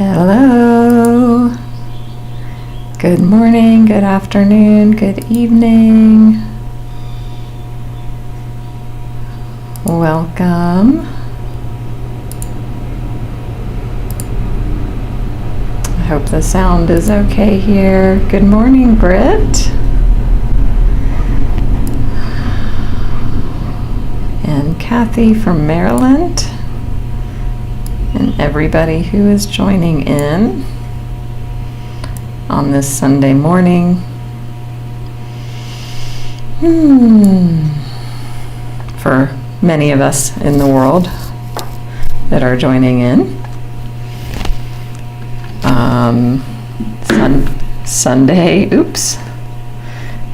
Hello. Good morning, good afternoon, good evening. Welcome. I hope the sound is okay here. Good morning, Britt. And Kathy from Maryland. And everybody who is joining in on this Sunday morning. For many of us in the world that are joining in. Sunday,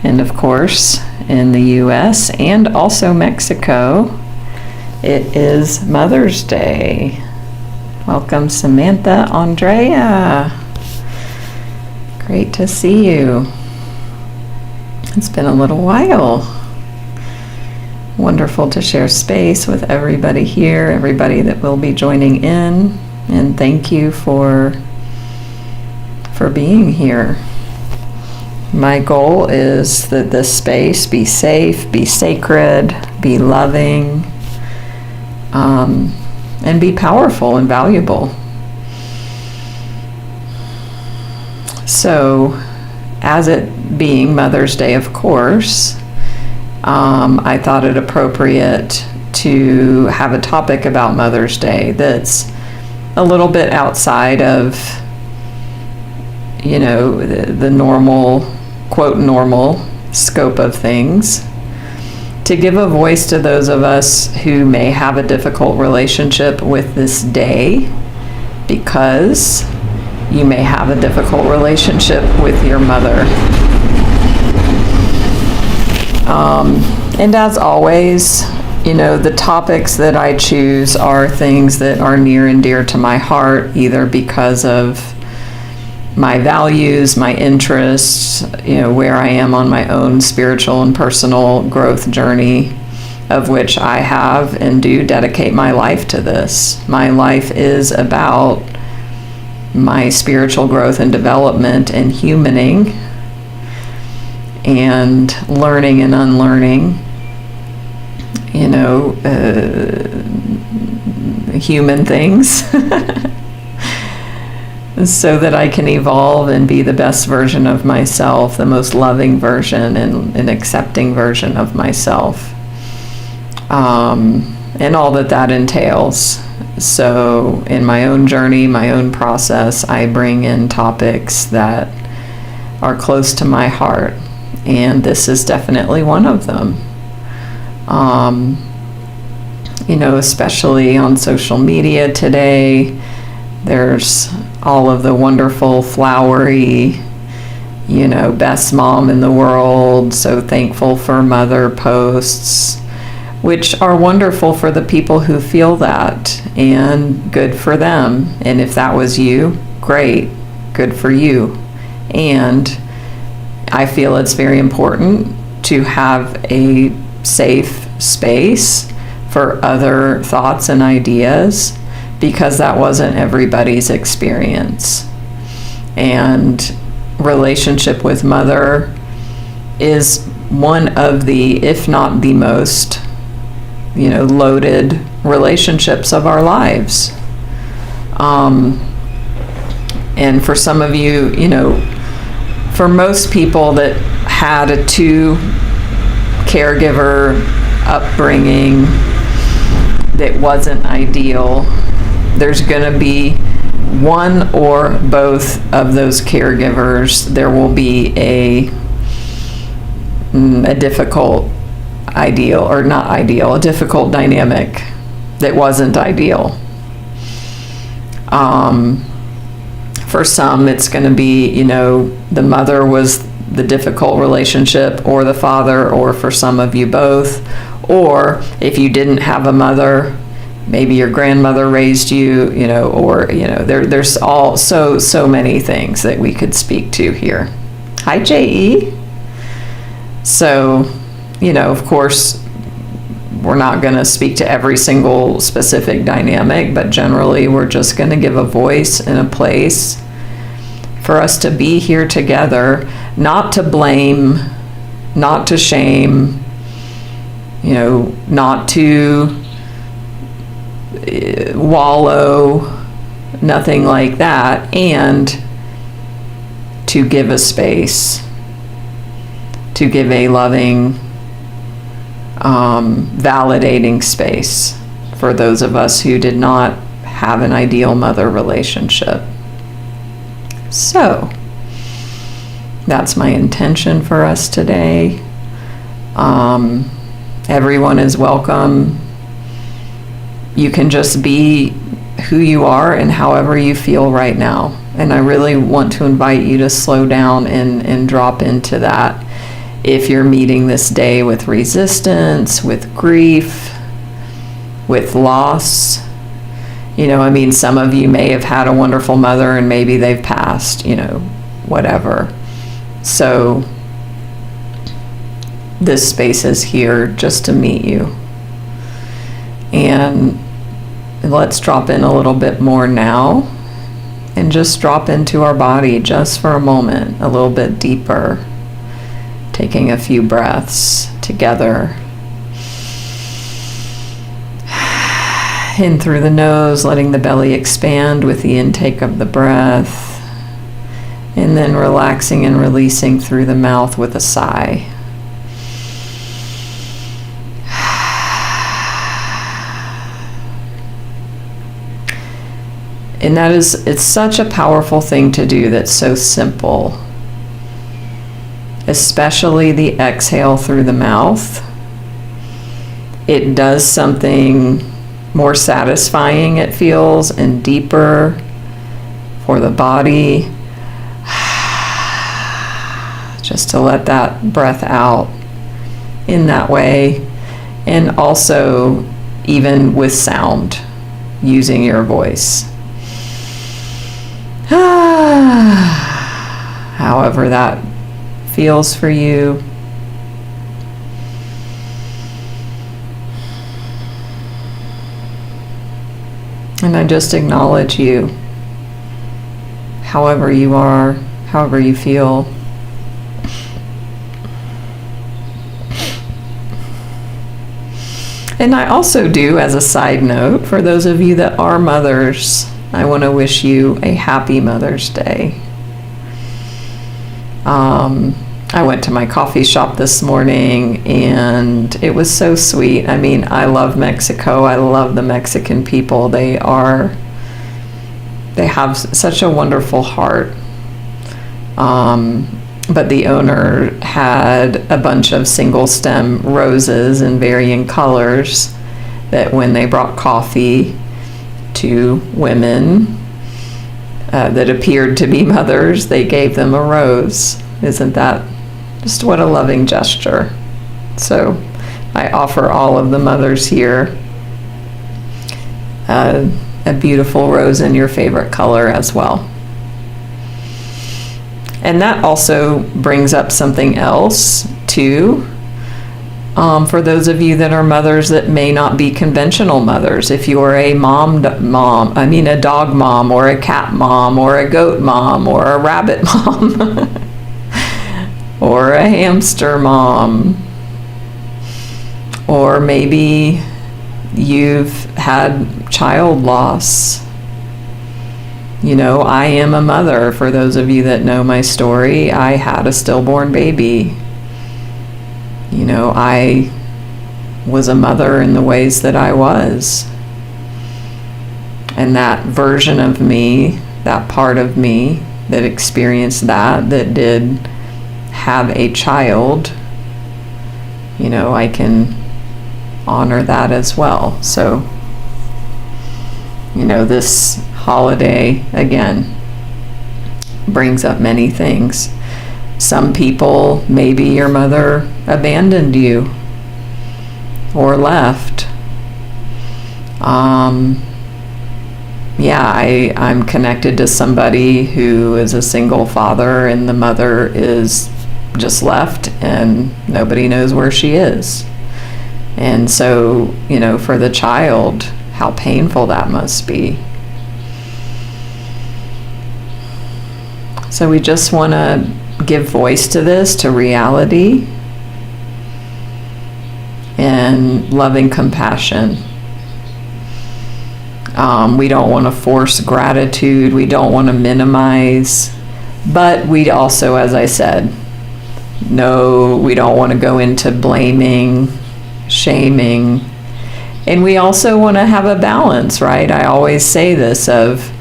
and of course in the US and also Mexico, it is Mother's Day. Welcome, Samantha, Andrea. Great to see you. It's been a little while. Wonderful to share space with everybody here, everybody that will be joining in, and thank you for being here. My goal is that this space be safe, be sacred, be loving, and be powerful and valuable. So, as it being Mother's Day, of course, I thought it appropriate to have a topic about Mother's Day that's a little bit outside of, the normal, quote, normal scope of things. To give a voice to those of us who may have a difficult relationship with this day, because you may have a difficult relationship with your mother. And as always, the topics that I choose are things that are near and dear to my heart, either because of my values, my interests, where I am on my own spiritual and personal growth journey, of which I have and do dedicate my life to this. My life is about my spiritual growth and development and humaning and learning and unlearning, human things. So that I can evolve and be the best version of myself, the most loving version and accepting version of myself, and all that entails. So in my own journey, my own process, I bring in topics that are close to my heart, and this is definitely one of them. Especially on social media today, there's all of the wonderful, flowery, best mom in the world, so thankful for mother posts, which are wonderful for the people who feel that, and good for them. And if that was you, great, good for you. And I feel it's very important to have a safe space for other thoughts and ideas, because that wasn't everybody's experience. And relationship with mother is one of the, if not the most, loaded relationships of our lives. And for some of you, for most people that had a two-caregiver upbringing that wasn't ideal, there's going to be one or both of those caregivers. There will be a difficult a difficult dynamic that wasn't ideal. For some, it's going to be, the mother was the difficult relationship, or the father, or for some of you both. Or if you didn't have a mother, maybe your grandmother raised you, there's all so many things that we could speak to here. Hi, J.E. So, of course, we're not going to speak to every single specific dynamic, but generally we're just going to give a voice and a place for us to be here together, not to blame, not to shame, not to wallow, nothing like that, and to give a space, to give a loving, validating space for those of us who did not have an ideal mother relationship. So, that's my intention for us today. Everyone is welcome. You can just be who you are and however you feel right now. And I really want to invite you to slow down and drop into that. If you're meeting this day with resistance, with grief, with loss, some of you may have had a wonderful mother and maybe they've passed, whatever. So this space is here just to meet you. And let's drop in a little bit more now and just drop into our body just for a moment, a little bit deeper, taking a few breaths together. In through the nose, letting the belly expand with the intake of the breath, and then relaxing and releasing through the mouth with a sigh. And it's such a powerful thing to do that's so simple, especially the exhale through the mouth. It does something more satisfying, it feels, and deeper for the body. Just to let that breath out in that way. And also, even with sound, using your voice. However that feels for you. And I just acknowledge you, however you are, however you feel. And I also do, as a side note, for those of you that are mothers, I want to wish you a happy Mother's Day. I went to my coffee shop this morning and it was so sweet. I love Mexico. I love the Mexican people. They have such a wonderful heart. But the owner had a bunch of single stem roses in varying colors that when they brought coffee to women that appeared to be mothers, they gave them a rose. Isn't that just what a loving gesture? So I offer all of the mothers here a beautiful rose in your favorite color as well. And that also brings up something else too. For those of you that are mothers that may not be conventional mothers, if you're a a dog mom, or a cat mom, or a goat mom, or a rabbit mom, or a hamster mom, or maybe you've had child loss. I am a mother. For those of you that know my story, I had a stillborn baby. I was a mother in the ways that I was. And that version of me, that part of me that experienced that did have a child, I can honor that as well. So, this holiday, again, brings up many things. Some people, maybe your mother abandoned you or left. I'm connected to somebody who is a single father and the mother is just left and nobody knows where she is. And so, for the child, how painful that must be. So we just want to give voice to this, to reality, and loving compassion. We don't want to force gratitude. We don't want to minimize. But we also, as I said, no, we don't want to go into blaming, shaming. And we also want to have a balance, right? I always say this of,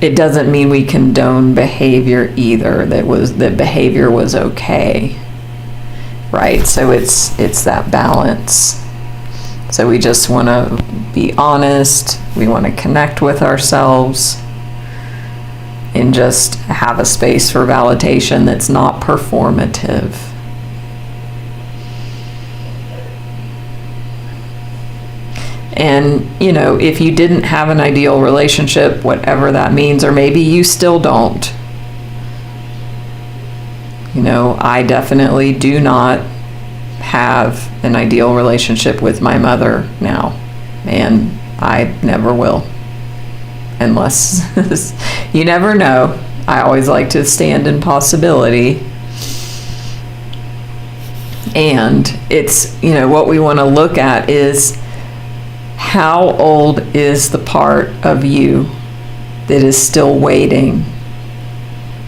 it doesn't mean we condone behavior either, that behavior was okay, right? So it's that balance. So we just want to be honest, we want to connect with ourselves, and just have a space for validation that's not performative. And, if you didn't have an ideal relationship, whatever that means, or maybe you still don't, I definitely do not have an ideal relationship with my mother now, and I never will, unless you never know. I always like to stand in possibility. And it's, what we want to look at is, how old is the part of you that is still waiting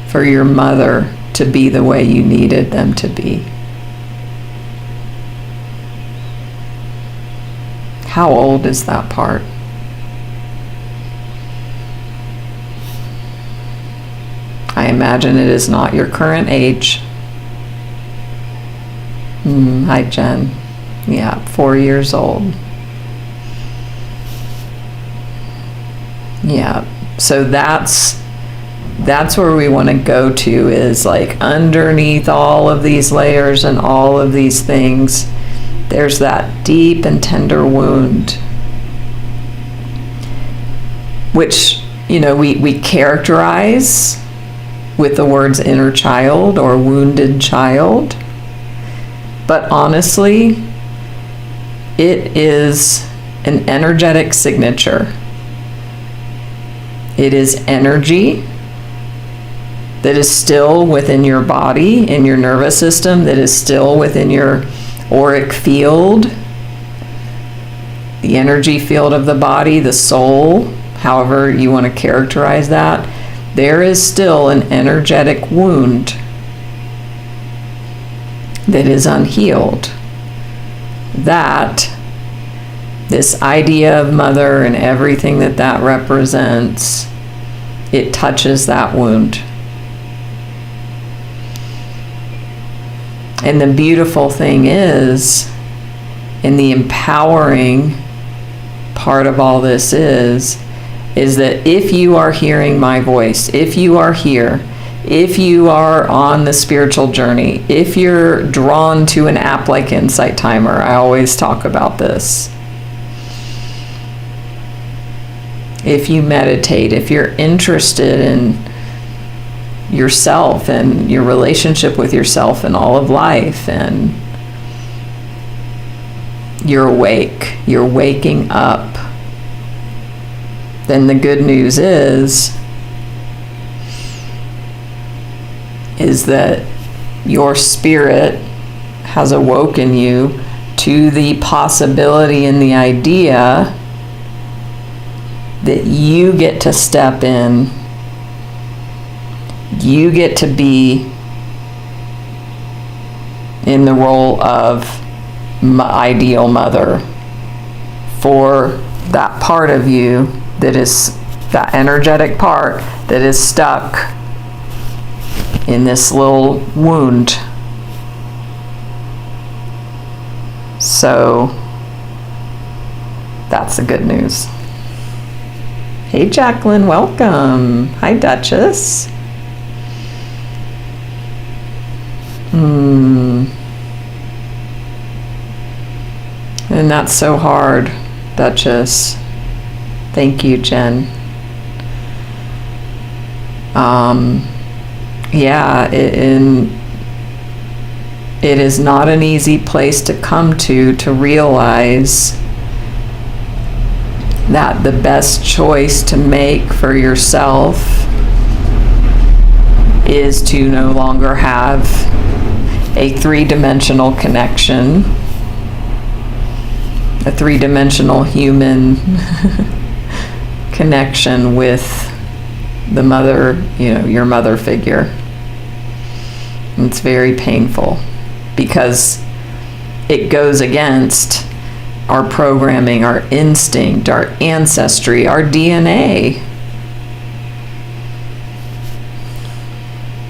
for your mother to be the way you needed them to be? How old is that part? I imagine it is not your current age. Hi, Jen. Yeah, 4 years old. Yeah, so that's where we want to go to, is like underneath all of these layers and all of these things, there's that deep and tender wound, which, we characterize with the words inner child or wounded child. But honestly, it is an energetic signature. It is energy that is still within your body, in your nervous system, that is still within your auric field, the energy field of the body, the soul, however you want to characterize that. There is still an energetic wound that is unhealed. That this idea of mother and everything that represents, it touches that wound. And the beautiful thing is, and the empowering part of all this is that if you are hearing my voice, if you are here, if you are on the spiritual journey, if you're drawn to an app like Insight Timer, I always talk about this. If you meditate, if you're interested in yourself and your relationship with yourself and all of life, and you're awake, you're waking up, then the good news is that your spirit has awoken you to the possibility and the idea that you get to step in, you get to be in the role of ideal mother for that part of you that is that energetic part that is stuck in this little wound. So that's the good news. Hey Jacqueline, welcome. Hi Duchess. And that's so hard, Duchess. Thank you, Jen. Yeah, it is not an easy place to come to realize that the best choice to make for yourself is to no longer have a three-dimensional connection, a three-dimensional human connection with the mother, your mother figure. It's very painful because it goes against our programming, our instinct, our ancestry, our DNA.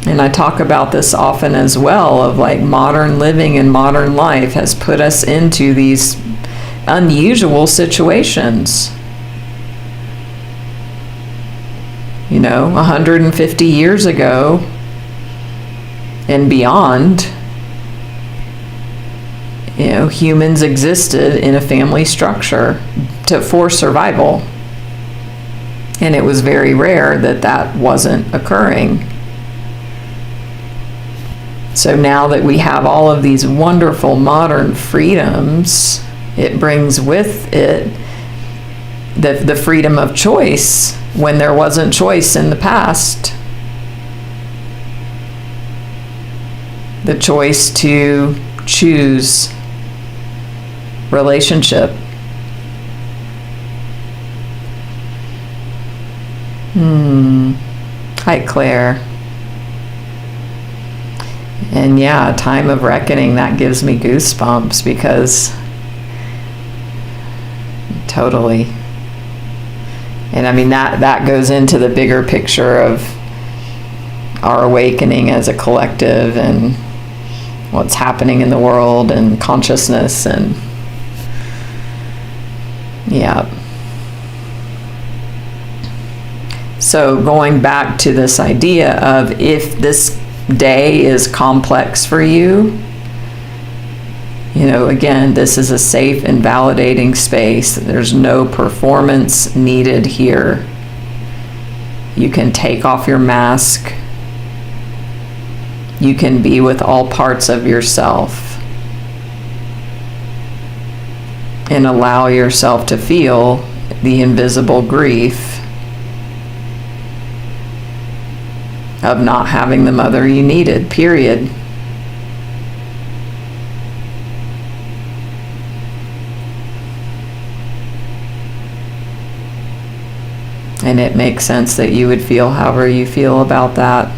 And I talk about this often as well, of like modern living and modern life has put us into these unusual situations. 150 years ago and beyond, humans existed in a family structure for survival. And it was very rare that wasn't occurring. So now that we have all of these wonderful modern freedoms, it brings with it the freedom of choice when there wasn't choice in the past. The choice to choose relationship. Hi, Claire. And yeah, time of reckoning, that gives me goosebumps because totally. And I mean, that goes into the bigger picture of our awakening as a collective and what's happening in the world and consciousness and yeah. So going back to this idea of if this day is complex for you, again, this is a safe and validating space. There's no performance needed here. You can take off your mask. You can be with all parts of yourself and allow yourself to feel the invisible grief of not having the mother you needed, period. And it makes sense that you would feel however you feel about that.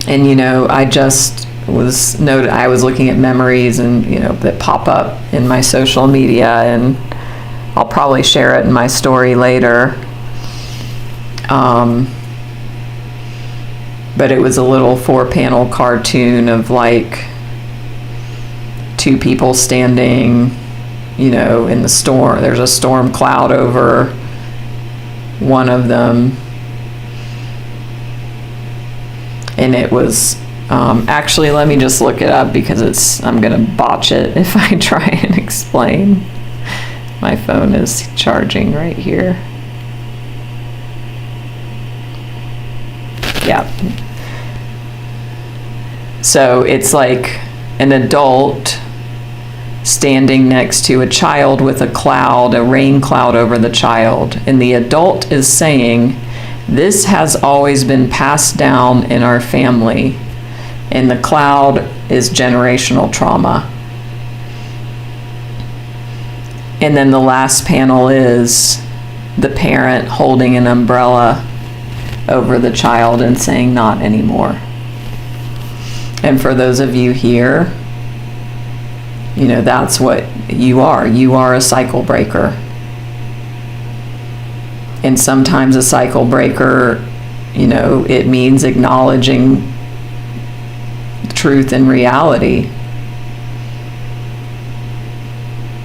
And I just I was looking at memories and that pop up in my social media, and I'll probably share it in my story later. But it was a little 4-panel cartoon of like 2 people standing, in the storm. There's a storm cloud over one of them. And it was, actually, let me just look it up because I'm going to botch it if I try and explain. My phone is charging right here. Yeah. So it's like an adult standing next to a child with a rain cloud over the child. And the adult is saying, "This has always been passed down in our family." And the cloud is generational trauma. And then the last panel is the parent holding an umbrella over the child and saying, "Not anymore." And for those of you here, that's what you are. You are a cycle breaker. And sometimes a cycle breaker, it means acknowledging truth and reality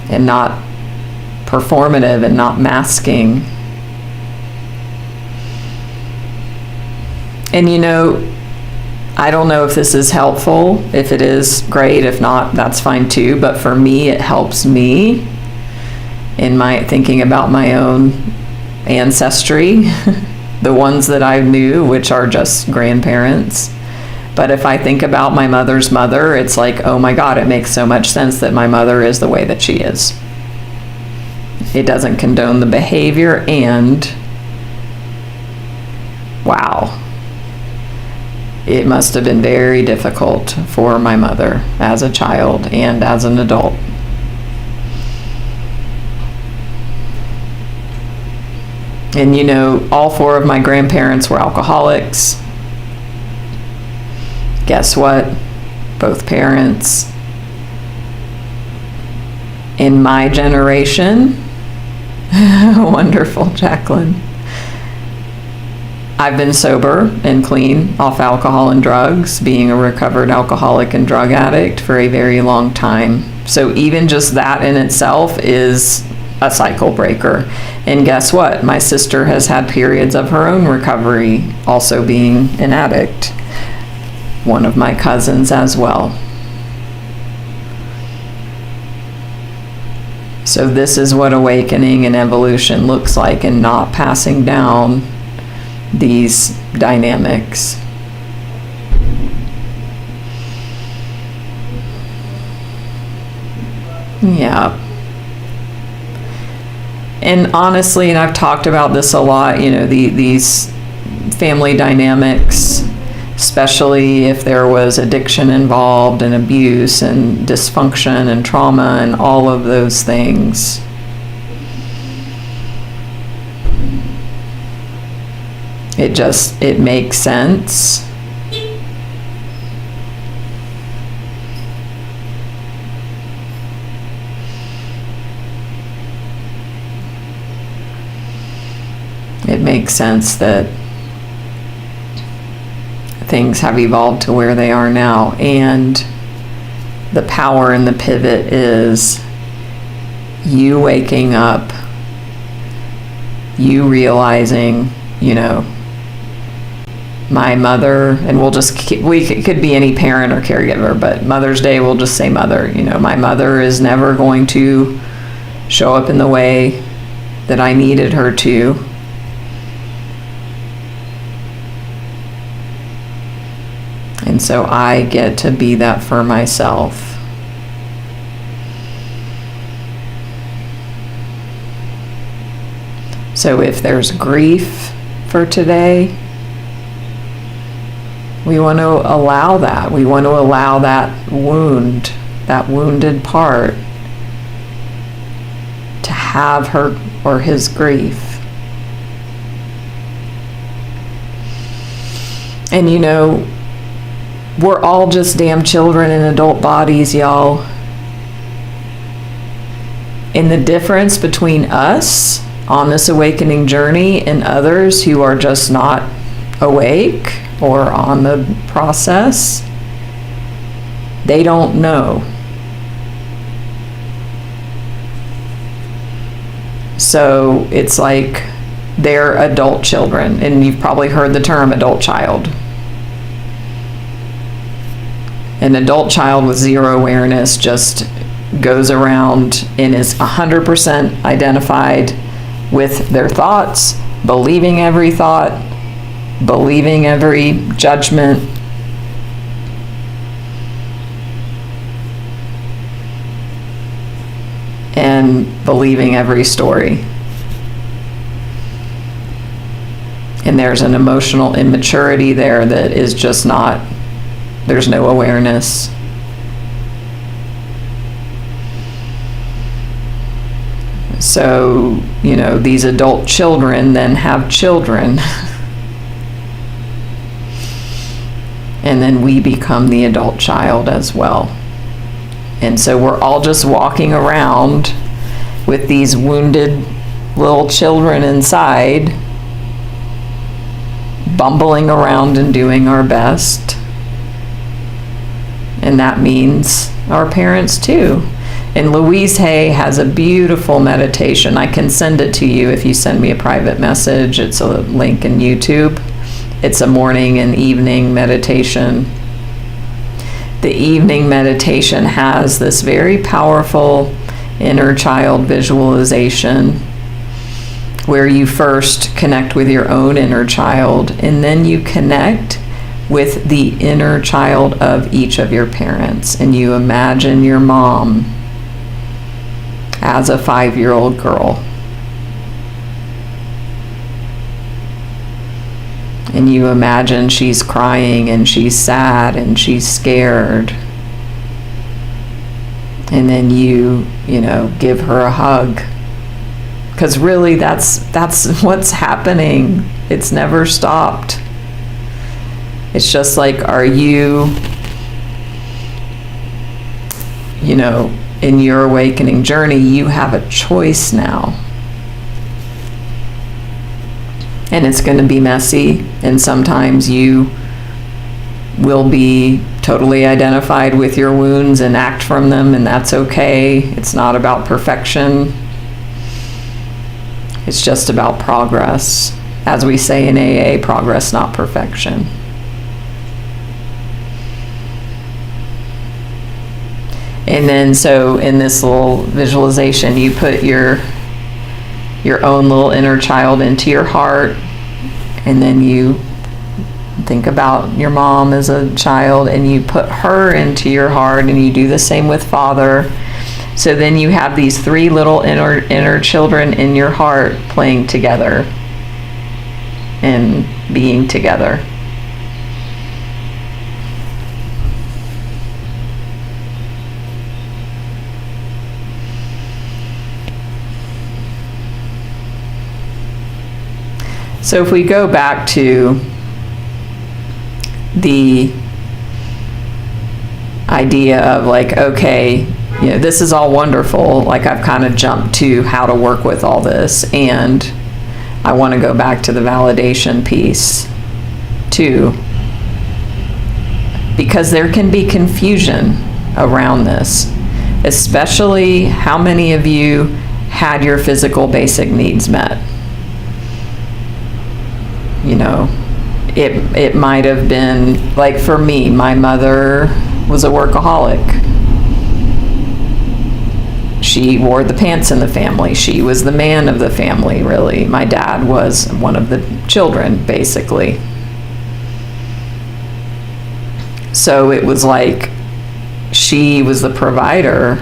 and not performative and not masking. And I don't know if this is helpful. If it is, great. If not, that's fine too. But for me, it helps me in my thinking about my own ancestry, the ones that I knew, which are just grandparents. But if I think about my mother's mother, it's like, oh my God, it makes so much sense that my mother is the way that she is. It doesn't condone the behavior, and wow, it must have been very difficult for my mother as a child and as an adult. And you know, all four of my grandparents were alcoholics. Guess what? Both parents in my generation, wonderful, Jacqueline. I've been sober and clean off alcohol and drugs, being a recovered alcoholic and drug addict for a very long time. So even just that in itself is a cycle breaker. And guess what? My sister has had periods of her own recovery, also being an addict. One of my cousins as well. So this is what awakening and evolution looks like, and not passing down these dynamics. Yeah. And honestly, and I've talked about this a lot, you know, these family dynamics, especially if there was addiction involved and abuse and dysfunction and trauma and all of those things. It makes sense. It makes sense that things have evolved to where they are now, and the power in the pivot is you waking up, you realizing, you know, my mother, and it could be any parent or caregiver, but Mother's Day, we'll just say mother. You know, my mother is never going to show up in the way that I needed her to. And so I get to be that for myself. So if there's grief for today, we want to allow that. We want to allow that wound, that wounded part, to have her or his grief. And you know, we're all just damn children in adult bodies, y'all. And the difference between us on this awakening journey and others who are just not awake or on the process, they don't know. So it's like they're adult children, and you've probably heard the term adult child. An adult child with zero awareness just goes around and is 100% identified with their thoughts, believing every thought, believing every judgment, and believing every story. And there's an emotional immaturity there that is just not, there's no awareness. So, you know, these adult children then have children. And then we become the adult child as well. And so we're all just walking around with these wounded little children inside, bumbling around and doing our best. And that means our parents too. And Louise Hay has a beautiful meditation. I can send it to you if you send me a private message. It's a link in YouTube. It's a morning and evening meditation. The evening meditation has this very powerful inner child visualization where you first connect with your own inner child, and then you connect with the inner child of each of your parents, and you imagine your mom as a 5-year-old girl. And you imagine she's crying and she's sad and she's scared. And then you give her a hug. Because really that's what's happening. It's never stopped. It's just like, are you, in your awakening journey, you have a choice now. And it's going to be messy, and sometimes you will be totally identified with your wounds and act from them, and that's okay. It's not about perfection. It's just about progress. As we say in AA, progress, not perfection. And then, so in this little visualization, you put your own little inner child into your heart, and then you think about your mom as a child, and you put her into your heart, and you do the same with Father. So then you have these 3 little inner children in your heart playing together and being together. So if we go back to the idea of like, okay, this is all wonderful. Like, I've kind of jumped to how to work with all this, and I want to go back to the validation piece too, because there can be confusion around this, especially how many of you had your physical basic needs met. It might have been, like for me, my mother was a workaholic. She wore the pants in the family. She was the man of the family, really. My dad was one of the children, basically. So it was like she was the provider.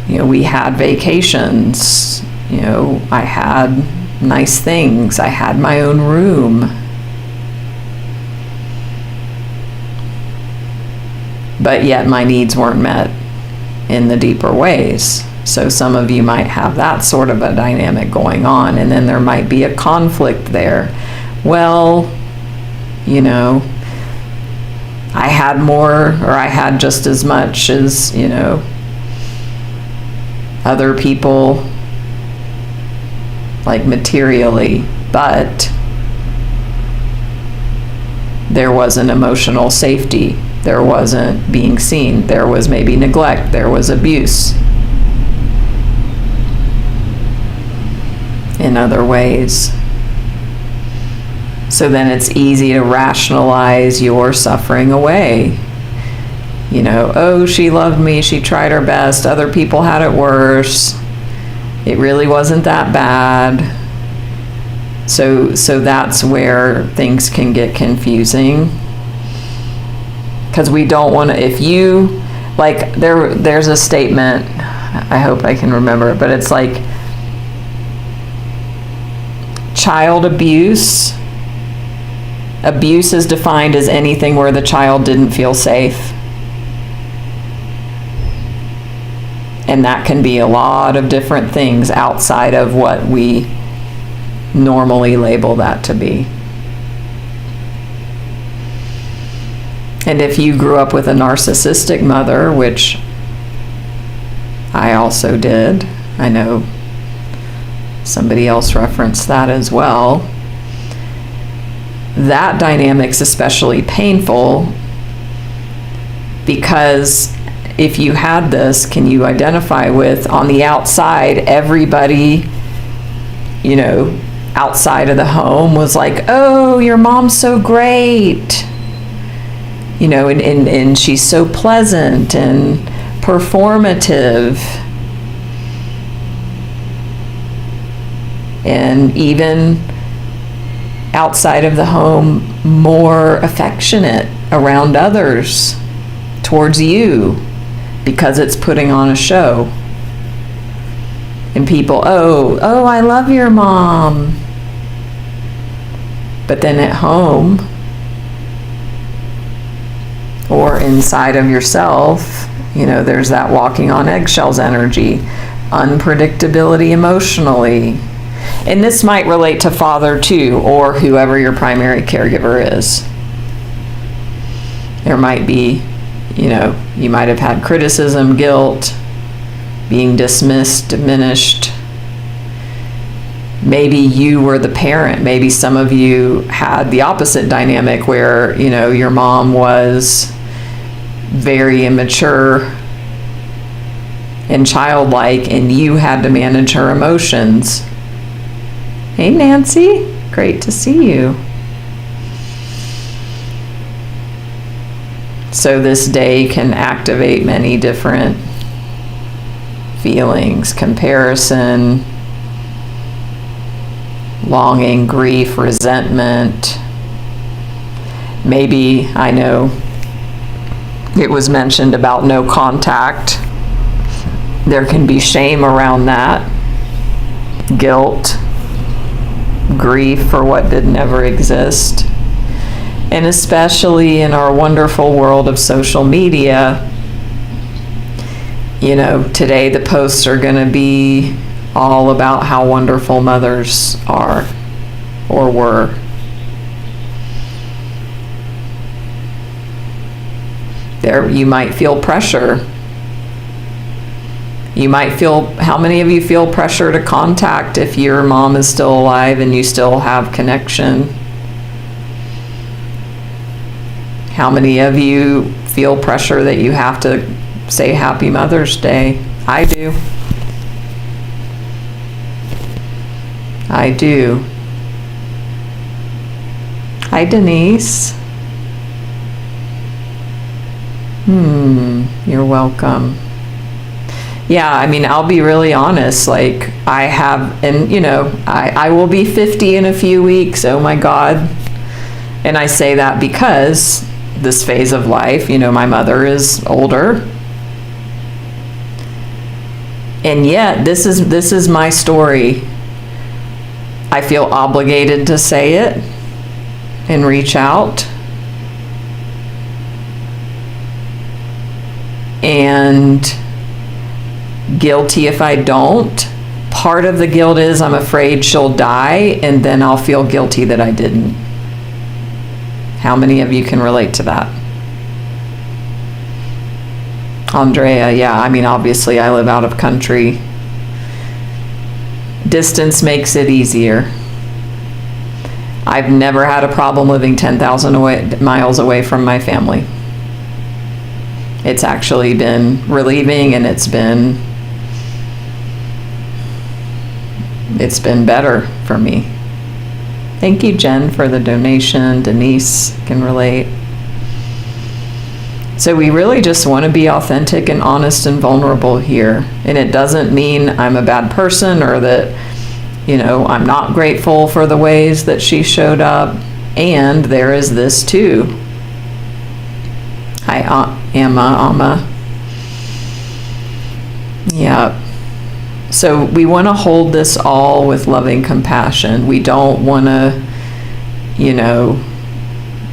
We had vacations. I had nice things. I had my own room. But yet my needs weren't met in the deeper ways. So some of you might have that sort of a dynamic going on, and then there might be a conflict there. Well, I had more, or I had just as much as, other people, like materially, but there wasn't emotional safety. There wasn't being seen. There was maybe neglect. There was abuse in other ways. So then it's easy to rationalize your suffering away. Oh, she loved me. She tried her best. Other people had it worse. It really wasn't that bad. So that's where things can get confusing. Because we don't want to, if you, like, there's a statement, I hope I can remember it, but it's like, child abuse is defined as anything where the child didn't feel safe. And that can be a lot of different things outside of what we normally label that to be. And if you grew up with a narcissistic mother, which I also did, I know somebody else referenced that as well, that dynamic's especially painful, because if you had this, can you identify with, on the outside, everybody, outside of the home was like, oh, your mom's so great, and she's so pleasant and performative. and even outside of the home, more affectionate around others towards you because it's putting on a show. And people, oh, I love your mom. But then at home or inside of yourself, there's that walking on eggshells energy, unpredictability emotionally. And this might relate to father too, or whoever your primary caregiver is. There might be, you might have had criticism, guilt, being dismissed, diminished. Maybe you were the parent. Maybe some of you had the opposite dynamic where, your mom was very immature and childlike, and you had to manage her emotions. Hey, Nancy, great to see you. So this day can activate many different feelings: comparison, longing, grief, resentment. Maybe, I know it was mentioned about no contact. There can be shame around that, guilt, grief for what did never exist. And especially in our wonderful world of social media, today the posts are going to be all about how wonderful mothers are or were. There, you might feel pressure. How many of you feel pressure to contact if your mom is still alive and you still have connection? How many of you feel pressure that you have to say Happy Mother's Day? I do. I do. Hi, Denise. You're welcome. Yeah, I'll be really honest. Like, I have, and I will be 50 in a few weeks. Oh my God. And I say that because this phase of life, my mother is older. And yet, this is my story. I feel obligated to say it and reach out. And guilty if I don't. Part of the guilt is I'm afraid she'll die, and then I'll feel guilty that I didn't. How many of you can relate to that? Andrea, yeah, obviously I live out of country. Distance makes it easier. I've never had a problem living 10,000 miles away from my family. It's actually been relieving, and it's been better for me. Thank you, Jen, for the donation. Denise can relate. So we really just want to be authentic and honest and vulnerable here. And it doesn't mean I'm a bad person or that, I'm not grateful for the ways that she showed up. And there is this too. Hi, Amma. Yeah. So we want to hold this all with loving compassion. We don't want to,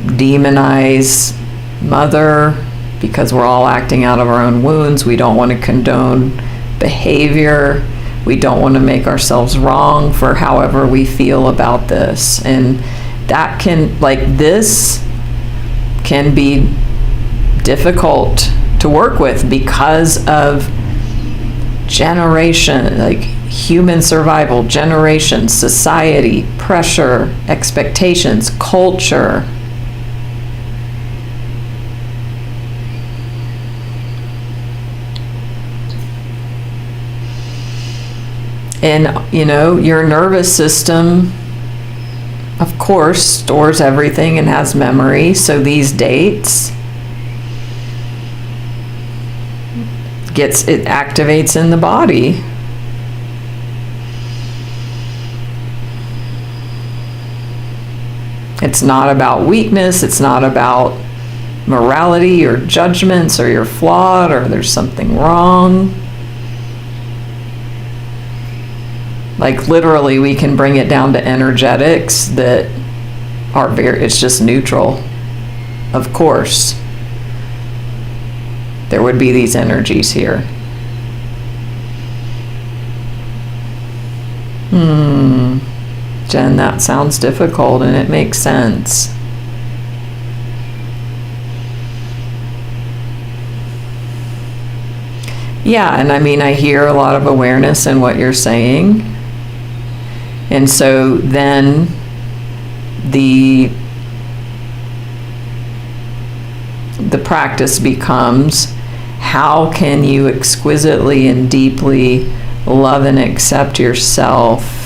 demonize mother because we're all acting out of our own wounds. We don't want to condone behavior. We don't want to make ourselves wrong for however we feel about this. And that this can be difficult to work with because of human survival, generations, society, pressure, expectations, culture. And, your nervous system, of course, stores everything and has memory. So these dates it activates in the body. It's not about weakness. It's not about morality or judgments or you're flawed or there's something wrong. Like literally we can bring it down to energetics that are it's just neutral. Of course, there would be these energies here. Jen, that sounds difficult and it makes sense. Yeah, and I mean, I hear a lot of awareness in what you're saying. And so then the practice becomes, how can you exquisitely and deeply love and accept yourself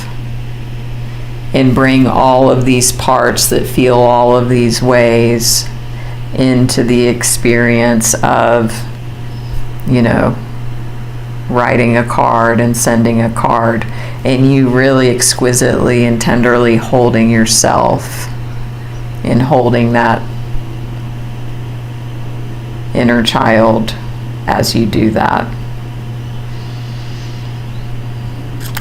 and bring all of these parts that feel all of these ways into the experience of, you know, writing a card and sending a card, and you really exquisitely and tenderly holding yourself and holding that inner child as you do that.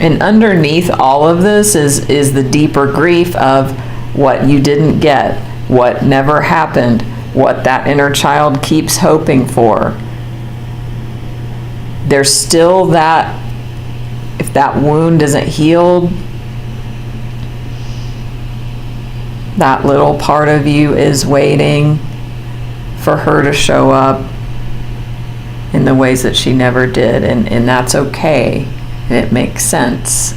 And underneath all of this is the deeper grief of what you didn't get, what never happened, what that inner child keeps hoping for. There's still that, if that wound isn't healed, that little part of you is waiting for her to show up in the ways that she never did, and that's okay. It makes sense.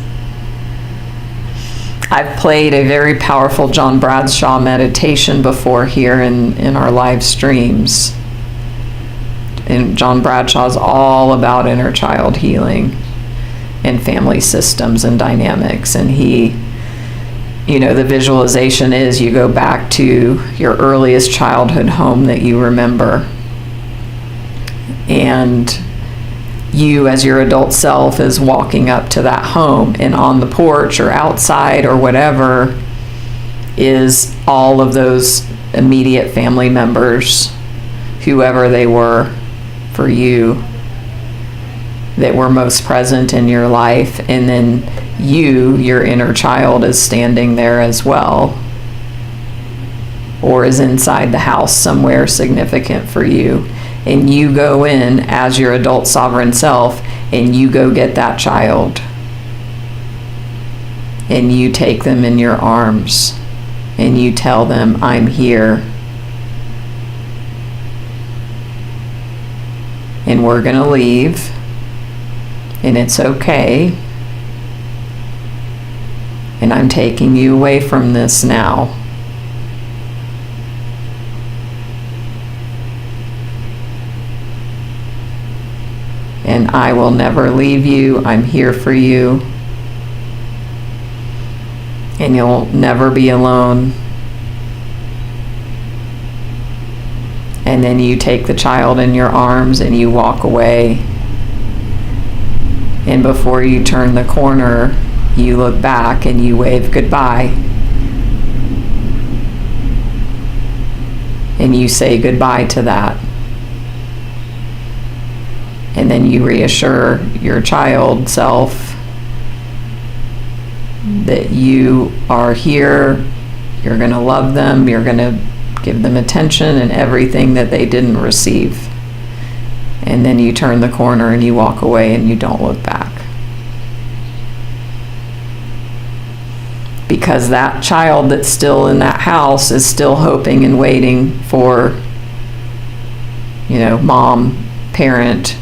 I've played a very powerful John Bradshaw meditation before here in our live streams. And John Bradshaw is all about inner child healing and family systems and dynamics. And he, you know, the visualization is you go back to your earliest childhood home that you remember. And you as your adult self is walking up to that home, and on the porch or outside or whatever is all of those immediate family members, whoever they were for you, that were most present in your life. And then you, your inner child, is standing there as well, or is inside the house somewhere significant for you. And you go in as your adult sovereign self, and you go get that child. And you take them in your arms, and you tell them, I'm here. And we're going to leave, and it's okay. And I'm taking you away from this now. And I will never leave you. I'm here for you. And you'll never be alone. And then you take the child in your arms and you walk away. And before you turn the corner, you look back and you wave goodbye. And you say goodbye to that. And then you reassure your child self that you are here, you're going to love them, you're going to give them attention and everything that they didn't receive. And then you turn the corner and you walk away and you don't look back. Because that child that's still in that house is still hoping and waiting for, you know, mom, parent,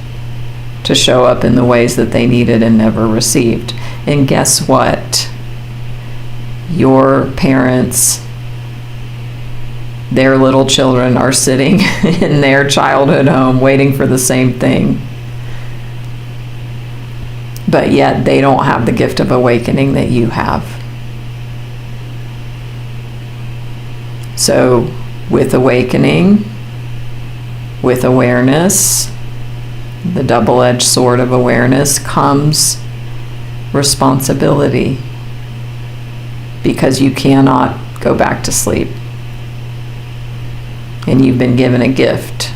to show up in the ways that they needed and never received. And guess what? Your parents, their little children are sitting in their childhood home waiting for the same thing. But yet they don't have the gift of awakening that you have. So with awakening, with awareness, the double-edged sword of awareness, comes responsibility. Because you cannot go back to sleep. And you've been given a gift.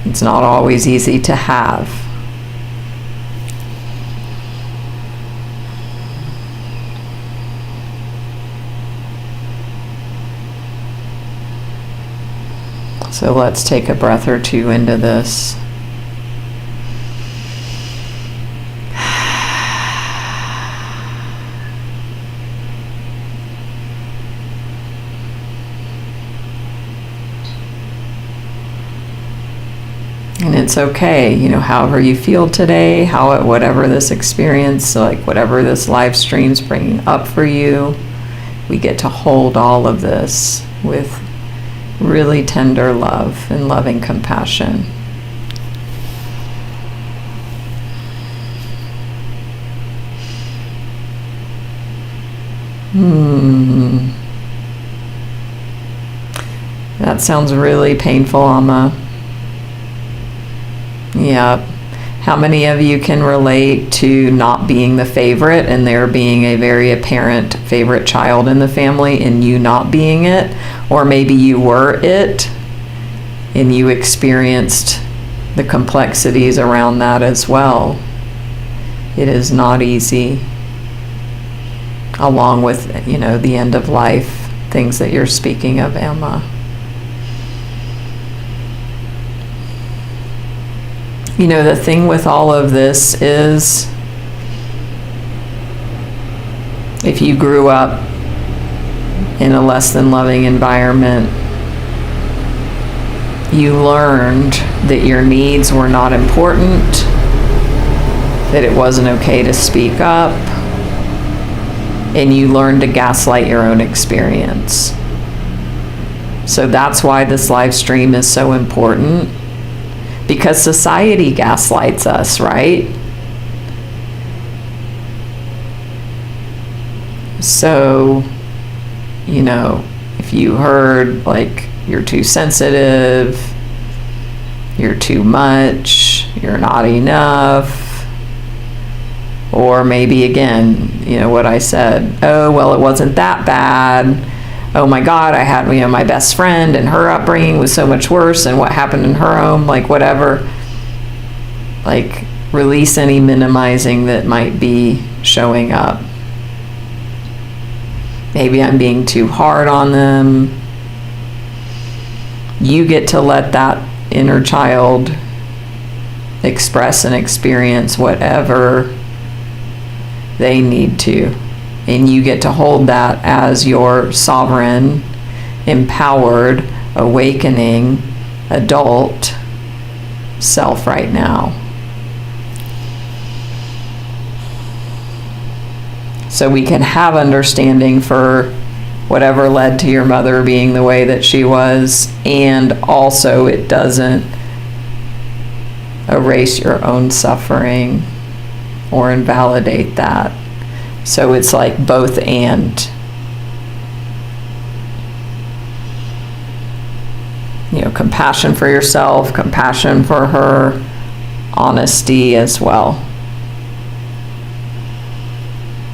It's not always easy to have. So let's take a breath or two into this. And it's okay, however you feel today, whatever this experience, like whatever this live stream's bringing up for you, we get to hold all of this with really tender love and loving compassion. That sounds really painful, Amma. Yeah. How many of you can relate to not being the favorite and there being a very apparent favorite child in the family and you not being it? Or maybe you were it and you experienced the complexities around that as well. It is not easy. Along with, the end of life, things that you're speaking of, Emma. The thing with all of this is, if you grew up in a less than loving environment, you learned that your needs were not important, that it wasn't okay to speak up, and you learned to gaslight your own experience. So that's why this live stream is so important. Because society gaslights us, right? So, if you heard like you're too sensitive, you're too much, you're not enough, or maybe again, what I said, oh, well, it wasn't that bad. Oh my God, I had, my best friend and her upbringing was so much worse and what happened in her home, like whatever. Like release any minimizing that might be showing up. Maybe I'm being too hard on them. You get to let that inner child express and experience whatever they need to. And you get to hold that as your sovereign, empowered, awakening, adult self right now. So we can have understanding for whatever led to your mother being the way that she was, and also it doesn't erase your own suffering or invalidate that. So it's like both and. Compassion for yourself, compassion for her, honesty as well.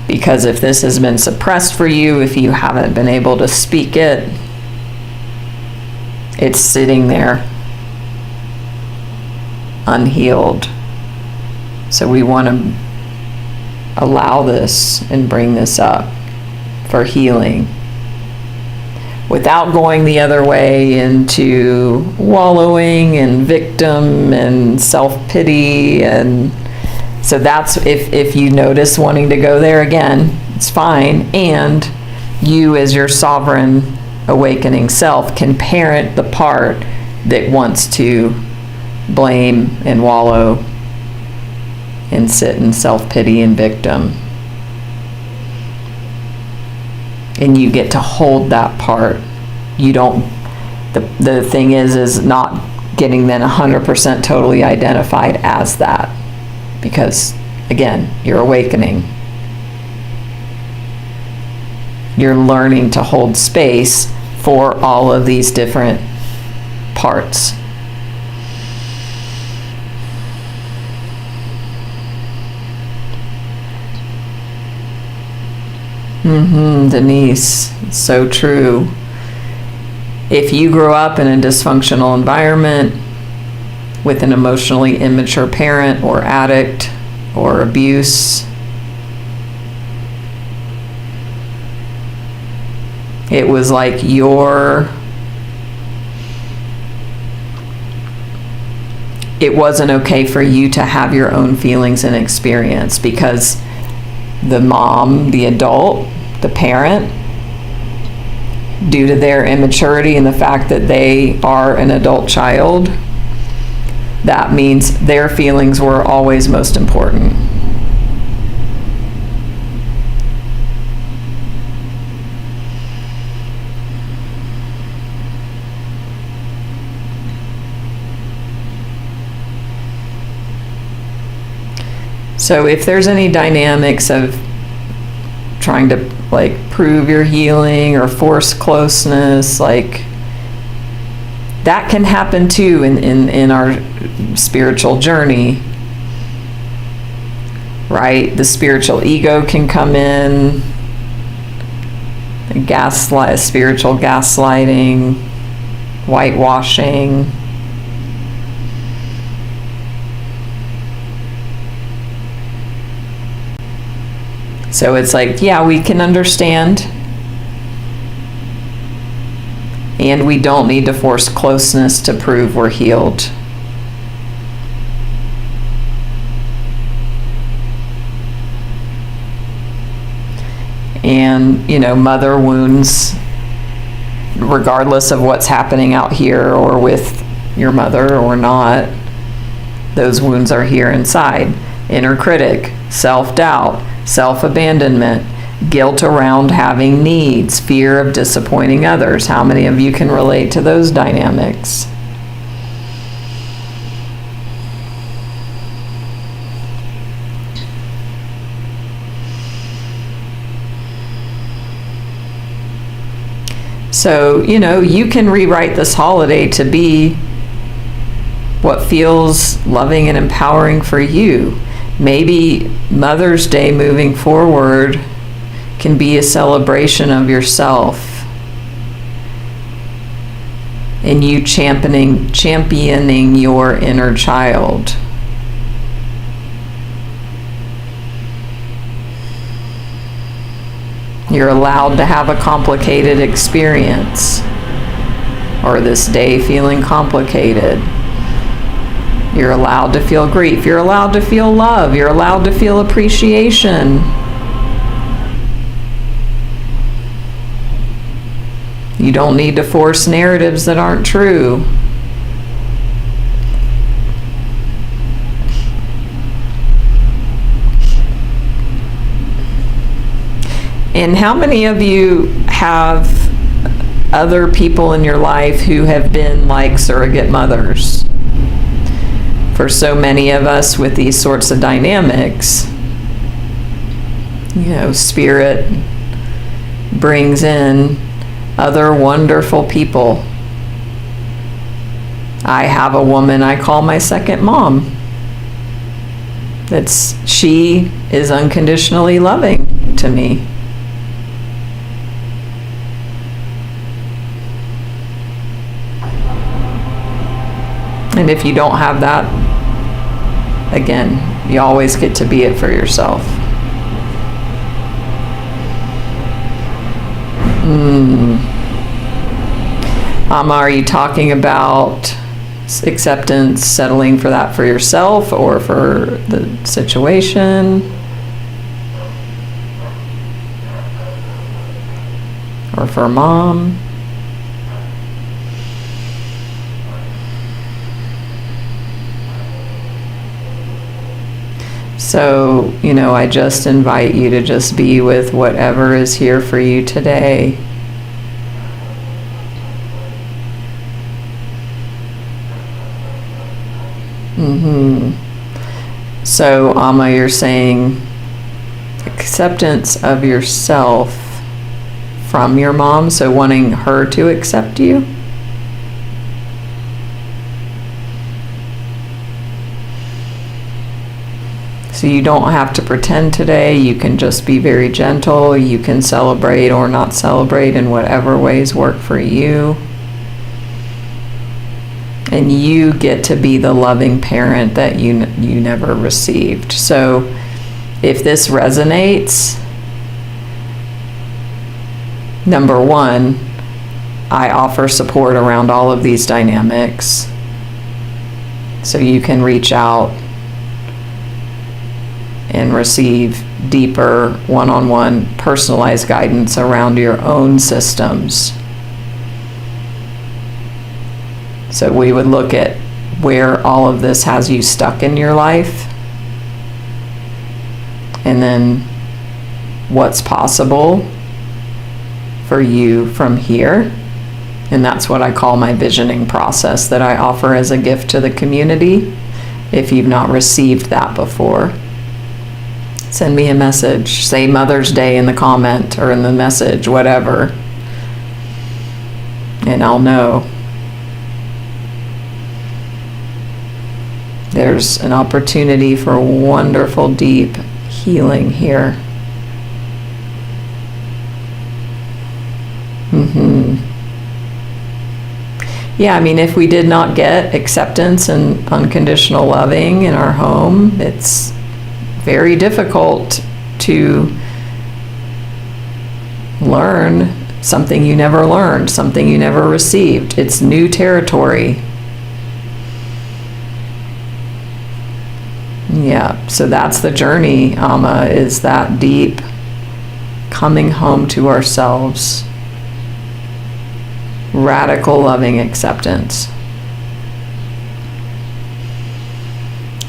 Because if this has been suppressed for you, if you haven't been able to speak it, it's sitting there unhealed. So we want to allow this and bring this up for healing without going the other way into wallowing and victim and self-pity. And so that's, if you notice wanting to go there again, it's fine. And you as your sovereign awakening self can parent the part that wants to blame and wallow and sit in self-pity and victim. And you get to hold that part. You don't, the thing is not getting then 100% totally identified as that. Because, again, you're awakening. You're learning to hold space for all of these different parts. Denise, so true. If you grew up in a dysfunctional environment with an emotionally immature parent or addict or abuse, it was like it wasn't okay for you to have your own feelings and experience, because the mom, the adult, the parent, due to their immaturity and the fact that they are an adult child, that means their feelings were always most important. So if there's any dynamics of trying to prove your healing or force closeness, that can happen too in our spiritual journey, right? The spiritual ego can come in, spiritual gaslighting, whitewashing. So it's we can understand, and we don't need to force closeness to prove we're healed. And, mother wounds, regardless of what's happening out here or with your mother or not, those wounds are here inside. Inner critic, self-doubt, self-abandonment, guilt around having needs, fear of disappointing others. How many of you can relate to those dynamics? So, you can rewrite this holiday to be what feels loving and empowering for you. Maybe Mother's Day moving forward can be a celebration of yourself and you championing your inner child. You're allowed to have a complicated experience, or this day feeling complicated. You're allowed to feel grief. You're allowed to feel love. You're allowed to feel appreciation. You don't need to force narratives that aren't true. And how many of you have other people in your life who have been like surrogate mothers? For so many of us with these sorts of dynamics, Spirit brings in other wonderful people. I have a woman I call my second mom. She is unconditionally loving to me. And if you don't have that, again, you always get to be it for yourself. Are you talking about acceptance, settling for that for yourself or for the situation? Or for mom? So, I just invite you to just be with whatever is here for you today. So, Amma, you're saying acceptance of yourself from your mom, so wanting her to accept you? So So you don't have to pretend today. You can just be very gentle. You can celebrate or not celebrate in whatever ways work for you. And you get to be the loving parent that you never received. So if this resonates, number one, I offer support around all of these dynamics. So you can reach out and receive deeper one-on-one personalized guidance around your own systems. So we would look at where all of this has you stuck in your life, and then what's possible for you from here. And that's what I call my visioning process that I offer as a gift to the community. If you've not received that before, send me a message. Say Mother's Day in the comment or in the message, whatever, and I'll know. There's an opportunity for wonderful, deep healing here. Yeah, I mean, if we did not get acceptance and unconditional loving in our home, it's very difficult to learn something you never learned, something you never received. It's new territory. Yeah, so that's the journey, Amma, is that deep coming home to ourselves. Radical loving acceptance.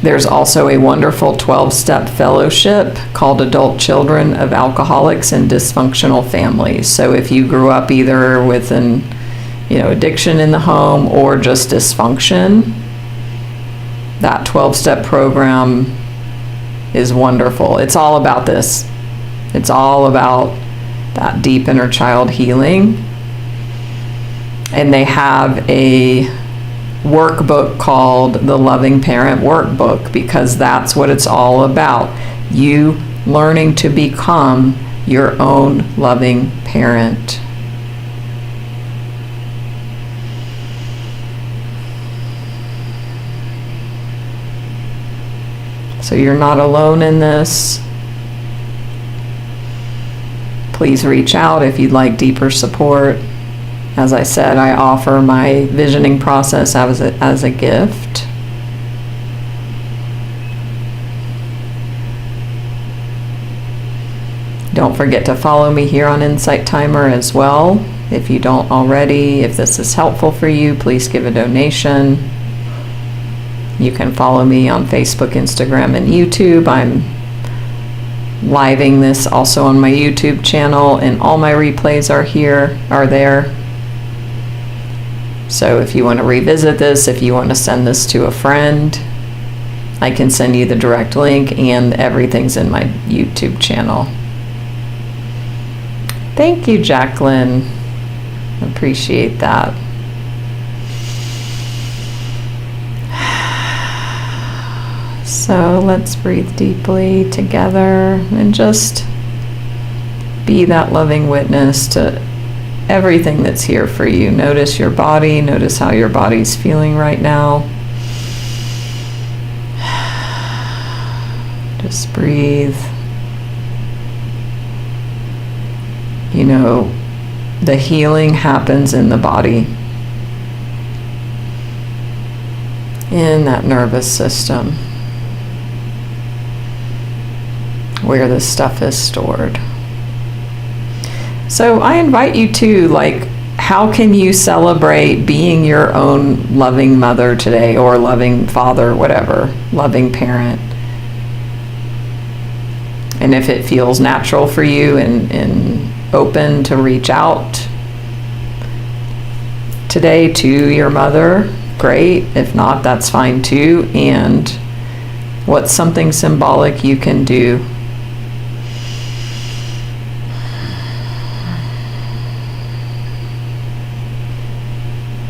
There's also a wonderful 12-step fellowship called Adult Children of Alcoholics and Dysfunctional Families. So if you grew up either with an, addiction in the home or just dysfunction, that 12-step program is wonderful. It's all about this. It's all about that deep inner child healing. And they have a workbook called the Loving Parent Workbook, because that's what it's all about. You learning to become your own loving parent. So you're not alone in this. Please reach out if you'd like deeper support. As I said, I offer my visioning process as a gift. Don't forget to follow me here on Insight Timer as well. If you don't already, if this is helpful for you, please give a donation. You can follow me on Facebook, Instagram, and YouTube. I'm living this also on my YouTube channel, and all my replays are there. So if you want to revisit this, if you want to send this to a friend, I can send you the direct link, and everything's in my YouTube channel. Thank you, Jacqueline. Appreciate that. So let's breathe deeply together and just be that loving witness to everything that's here for you. Notice your body. Notice how your body's feeling right now. Just breathe. The healing happens in the body, in that nervous system where this stuff is stored. So I invite you to, how can you celebrate being your own loving mother today, or loving father, whatever, loving parent? And if it feels natural for you and open to reach out today to your mother, great. If not, that's fine too. And what's something symbolic you can do?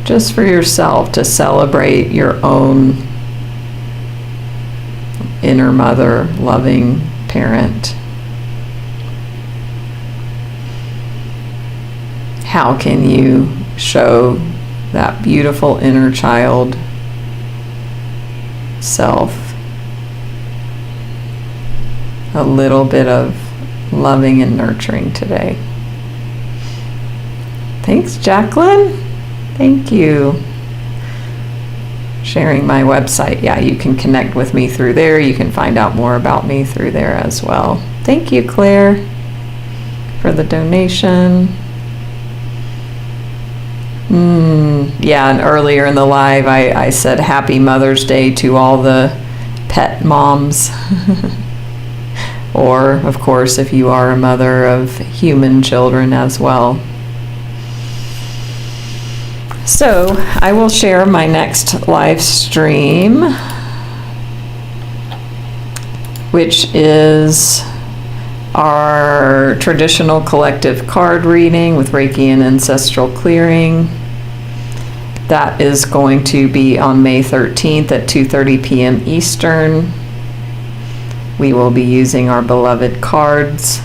Just for yourself, to celebrate your own inner mother, loving parent. How can you show that beautiful inner child self a little bit of loving and nurturing today? Thanks, Jacqueline. Thank you. Sharing my website. Yeah, you can connect with me through there. You can find out more about me through there as well. Thank you, Claire, for the donation. Yeah, and earlier in the live, I said Happy Mother's Day to all the pet moms. Or, of course, if you are a mother of human children as well. So, I will share my next live stream, which is our traditional collective card reading with Reiki and ancestral clearing. That is going to be on May 13th at 2:30 p.m. Eastern. We will be using our beloved cards.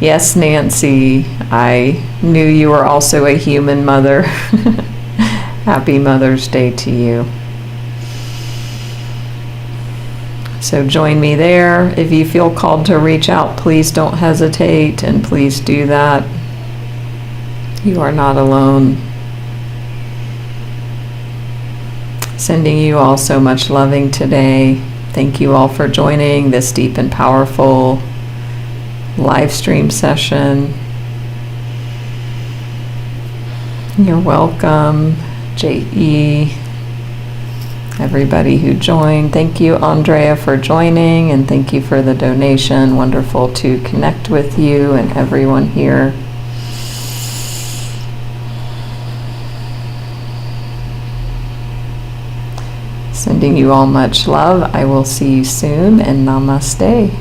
Yes, Nancy, I knew you were also a human mother. Happy Mother's Day to you. So join me there. If you feel called to reach out, please don't hesitate, and please do that. You are not alone. Sending you all so much loving today. Thank you all for joining this deep and powerful live stream session. You're welcome, J.E., everybody who joined. Thank you, Andrea, for joining, and thank you for the donation. Wonderful to connect with you and everyone here. Sending you all much love. I will see you soon, and namaste.